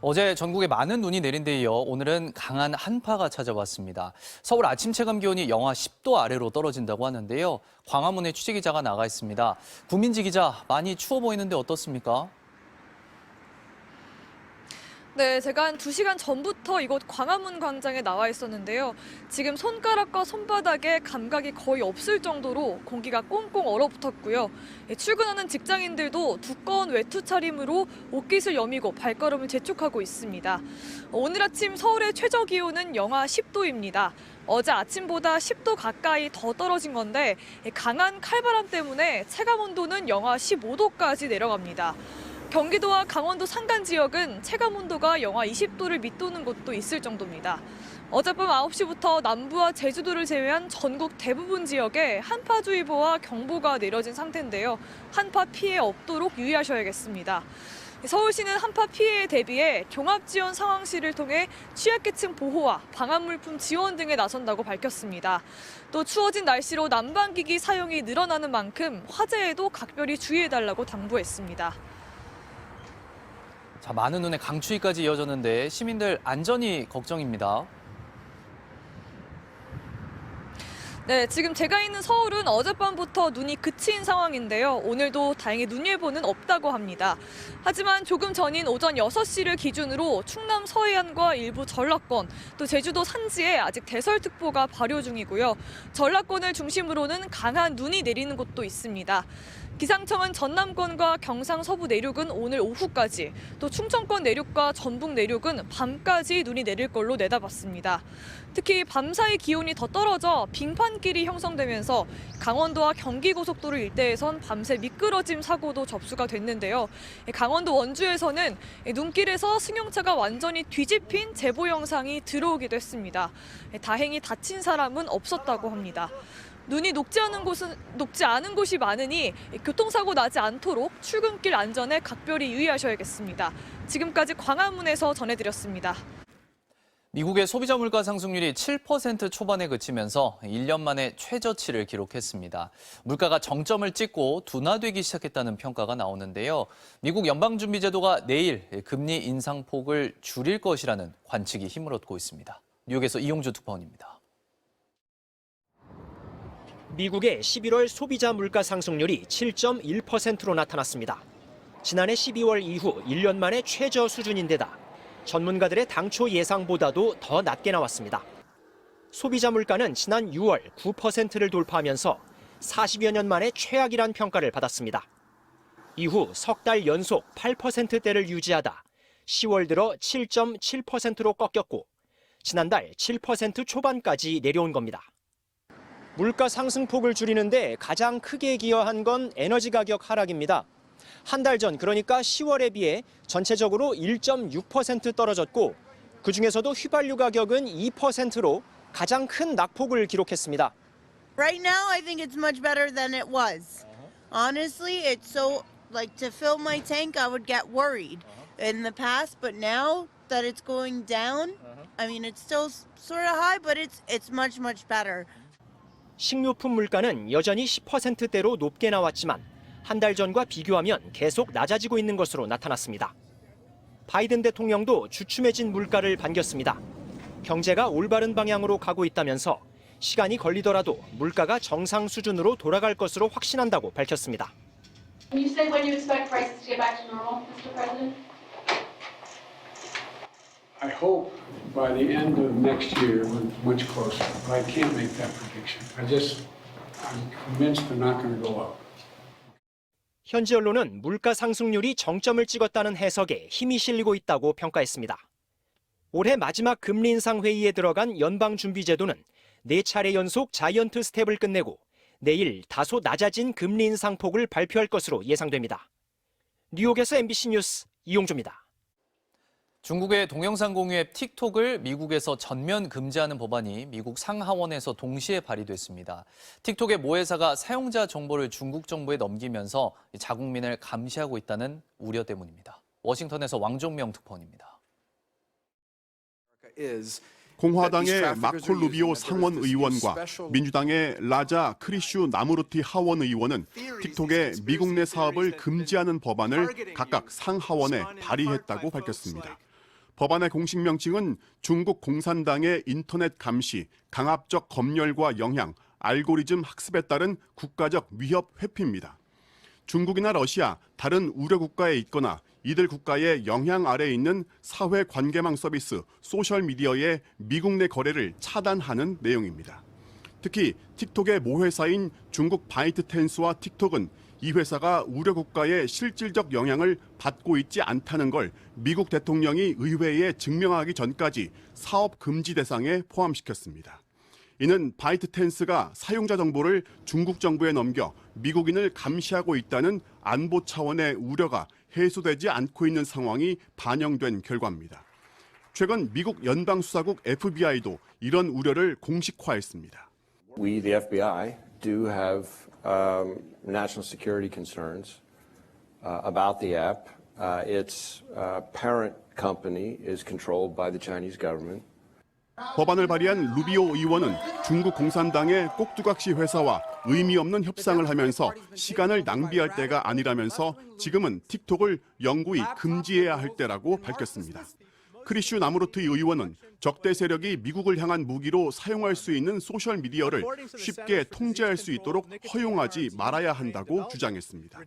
어제 전국에 많은 눈이 내린 데 이어 오늘은 강한 한파가 찾아왔습니다. 서울 아침 체감 기온이 영하 10도 아래로 떨어진다고 하는데요. 광화문에 취재기자가 나가 있습니다. 구민지 기자, 많이 추워 보이는데 어떻습니까? 네, 제가 한 2시간 전부터 이곳 광화문 광장에 나와 있었는데요. 지금 손가락과 손바닥에 감각이 거의 없을 정도로 공기가 꽁꽁 얼어붙었고요. 출근하는 직장인들도 두꺼운 외투 차림으로 옷깃을 여미고 발걸음을 재촉하고 있습니다. 오늘 아침 서울의 최저 기온은 영하 10도입니다. 어제 아침보다 10도 가까이 더 떨어진 건데 강한 칼바람 때문에 체감 온도는 영하 15도까지 내려갑니다. 경기도와 강원도 산간 지역은 체감 온도가 영하 20도를 밑도는 곳도 있을 정도입니다. 어젯밤 9시부터 남부와 제주도를 제외한 전국 대부분 지역에 한파주의보와 경보가 내려진 상태인데요. 한파 피해 없도록 유의하셔야겠습니다. 서울시는 한파 피해에 대비해 종합지원 상황실을 통해 취약계층 보호와 방한물품 지원 등에 나선다고 밝혔습니다. 또 추워진 날씨로 난방기기 사용이 늘어나는 만큼 화재에도 각별히 주의해달라고 당부했습니다. 자, 많은 눈에 강추위까지 이어졌는데 시민들 안전이 걱정입니다. 네, 지금 제가 있는 서울은 어젯밤부터 눈이 그친 상황인데요. 오늘도 다행히 눈 예보는 없다고 합니다. 하지만 조금 전인 오전 6시를 기준으로 충남 서해안과 일부 전라권, 또 제주도 산지에 아직 대설특보가 발효 중이고요. 전라권을 중심으로는 강한 눈이 내리는 곳도 있습니다. 기상청은 전남권과 경상 서부 내륙은 오늘 오후까지, 또 충청권 내륙과 전북 내륙은 밤까지 눈이 내릴 걸로 내다봤습니다. 특히 밤사이 기온이 더 떨어져 빙판길이 형성되면서 강원도와 경기고속도로 일대에선 밤새 미끄러짐 사고도 접수가 됐는데요. 강원도 원주에서는 눈길에서 승용차가 완전히 뒤집힌 제보 영상이 들어오기도 했습니다. 다행히 다친 사람은 없었다고 합니다. 눈이 녹지 않은 곳이 많으니 교통사고 나지 않도록 출근길 안전에 각별히 유의하셔야겠습니다. 지금까지 광화문에서 전해드렸습니다. 미국의 소비자 물가 상승률이 7% 초반에 그치면서 1년 만에 최저치를 기록했습니다. 물가가 정점을 찍고 둔화되기 시작했다는 평가가 나오는데요. 미국 연방준비제도가 내일 금리 인상폭을 줄일 것이라는 관측이 힘을 얻고 있습니다. 뉴욕에서 이용주 특파원입니다. 미국의 11월 소비자 물가 상승률이 7.1%로 나타났습니다. 지난해 12월 이후 1년 만에 최저 수준인데다 전문가들의 당초 예상보다도 더 낮게 나왔습니다. 소비자 물가는 지난 6월 9%를 돌파하면서 40여 년 만에 최악이란 평가를 받았습니다. 이후 석 달 연속 8%대를 유지하다 10월 들어 7.7%로 꺾였고 지난달 7% 초반까지 내려온 겁니다. 물가 상승폭을 줄이는데 가장 크게 기여한 건 에너지 가격 하락입니다. 한 달 전, 그러니까 10월에 비해 전체적으로 1.6% 떨어졌고 그중에서도 휘발유 가격은 2%로 가장 큰 낙폭을 기록했습니다. Right now, I think it's much better than it was. Honestly, it's so, like, to fill my tank, I would get worried in the past, but now that it's going down, I mean, it's still sort of high, but it's much, much better. 식료품 물가는 여전히 10%대로 높게 나왔지만 한 달 전과 비교하면 계속 낮아지고 있는 것으로 나타났습니다. 바이든 대통령도 주춤해진 물가를 반겼습니다. 경제가 올바른 방향으로 가고 있다면서 시간이 걸리더라도 물가가 정상 수준으로 돌아갈 것으로 확신한다고 밝혔습니다. Can you say when you expect prices to get back to normal, Mr. President? I hope by the end of next year we're much closer, but I can't make that prediction. I'm convinced they're not going to go up. 현지 언론은 물가 상승률이 정점을 찍었다는 해석에 힘이 실리고 있다고 평가했습니다. 올해 마지막 금리 인상 회의에 들어간 연방준비제도는 4차례 연속 자이언트 스텝을 끝내고 내일 다소 낮아진 금리 인상 폭을 발표할 것으로 예상됩니다. 뉴욕에서 MBC 뉴스 이용주입니다. 중국의 동영상 공유 앱 틱톡을 미국에서 전면 금지하는 법안이 미국 상하원에서 동시에 발의됐습니다. 틱톡의 모 회사가 사용자 정보를 중국 정부에 넘기면서 자국민을 감시하고 있다는 우려 때문입니다. 워싱턴에서 왕종명 특파원입니다. 공화당의 마코 루비오 상원 의원과 민주당의 라자 크리슈 나무르티 하원 의원은 틱톡의 미국 내 사업을 금지하는 법안을 각각 상하원에 발의했다고 밝혔습니다. 법안의 공식 명칭은 중국 공산당의 인터넷 감시, 강압적 검열과 영향, 알고리즘 학습에 따른 국가적 위협 회피입니다. 중국이나 러시아, 다른 우려 국가에 있거나 이들 국가의 영향 아래에 있는 사회 관계망 서비스, 소셜미디어의 미국 내 거래를 차단하는 내용입니다. 특히 틱톡의 모회사인 중국 바이트텐스와 틱톡은 이 회사가 우려 국가의 실질적 영향을 받고 있지 않다는 걸 미국 대통령이 의회에 증명하기 전까지 사업 금지 대상에 포함시켰습니다. 이는 바이트텐스가 사용자 정보를 중국 정부에 넘겨 미국인을 감시하고 있다는 안보 차원의 우려가 해소되지 않고 있는 상황이 반영된 결과입니다. 최근 미국 연방수사국 FBI도 이런 우려를 공식화했습니다. We, the FBI, do have national security concerns about the app. Its parent company is controlled by the Chinese government. 법안을 발의한 루비오 의원은 중국 공산당의 꼭두각시 회사와 의미 없는 협상을 하면서 시간을 낭비할 때가 아니라면서 지금은 틱톡을 영구히 금지해야 할 때라고 밝혔습니다. 크리슈 나무르트 의원은 적대 세력이 미국을 향한 무기로 사용할 수 있는 소셜미디어를 쉽게 통제할 수 있도록 허용하지 말아야 한다고 주장했습니다.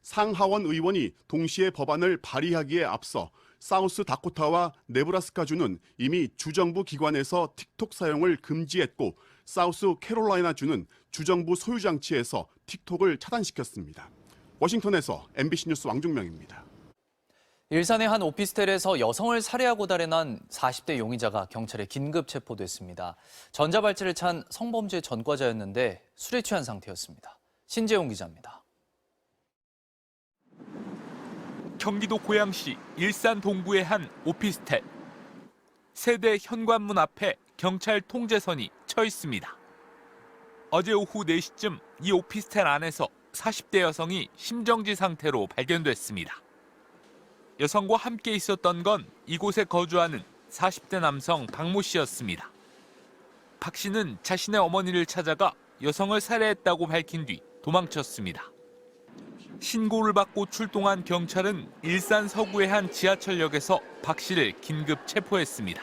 상하원 의원이 동시에 법안을 발의하기에 앞서 사우스 다코타와 네브라스카주는 이미 주정부 기관에서 틱톡 사용을 금지했고 사우스 캐롤라이나주는 주정부 소유 장치에서 틱톡을 차단시켰습니다. 워싱턴에서 MBC 뉴스 왕중명입니다. 일산의 한 오피스텔에서 여성을 살해하고 달해난 40대 용의자가 경찰에 긴급 체포됐습니다. 전자발찌를 찬 성범죄 전과자였는데 술에 취한 상태였습니다. 신재용 기자입니다. 경기도 고양시 일산 동구의 한 오피스텔. 세대 현관문 앞에 경찰 통제선이 쳐 있습니다. 어제 오후 4시쯤 이 오피스텔 안에서 40대 여성이 심정지 상태로 발견됐습니다. 여성과 함께 있었던 건 이곳에 거주하는 40대 남성 박모 씨였습니다. 박 씨는 자신의 어머니를 찾아가 여성을 살해했다고 밝힌 뒤 도망쳤습니다. 신고를 받고 출동한 경찰은 일산 서구의 한 지하철역에서 박 씨를 긴급 체포했습니다.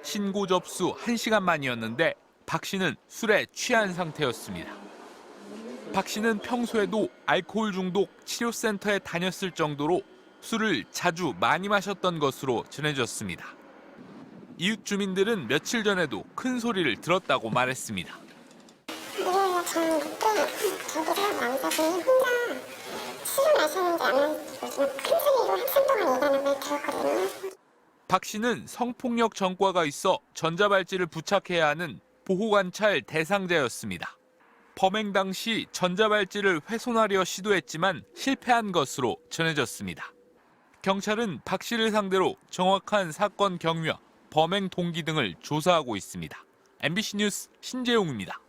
신고 접수 1시간 만이었는데 박 씨는 술에 취한 상태였습니다. 박 씨는 평소에도 알코올 중독 치료센터에 다녔을 정도로 술을 자주 많이 마셨던 것으로 전해졌습니다. 이웃 주민들은 며칠 전에도 큰 소리를 들었다고 말했습니다. 저는 그때 저기 사람 남자분이 혼자 술을 마셨는지 안 마셨는지 큰 소리로 한참 동안 얘기하는 걸 들었거든요. 박 씨는 성폭력 전과가 있어 전자발찌를 부착해야 하는 보호관찰 대상자였습니다. 범행 당시 전자발찌를 훼손하려 시도했지만 실패한 것으로 전해졌습니다. 경찰은 박 씨를 상대로 정확한 사건 경위와 범행 동기 등을 조사하고 있습니다. MBC 뉴스 신재용입니다.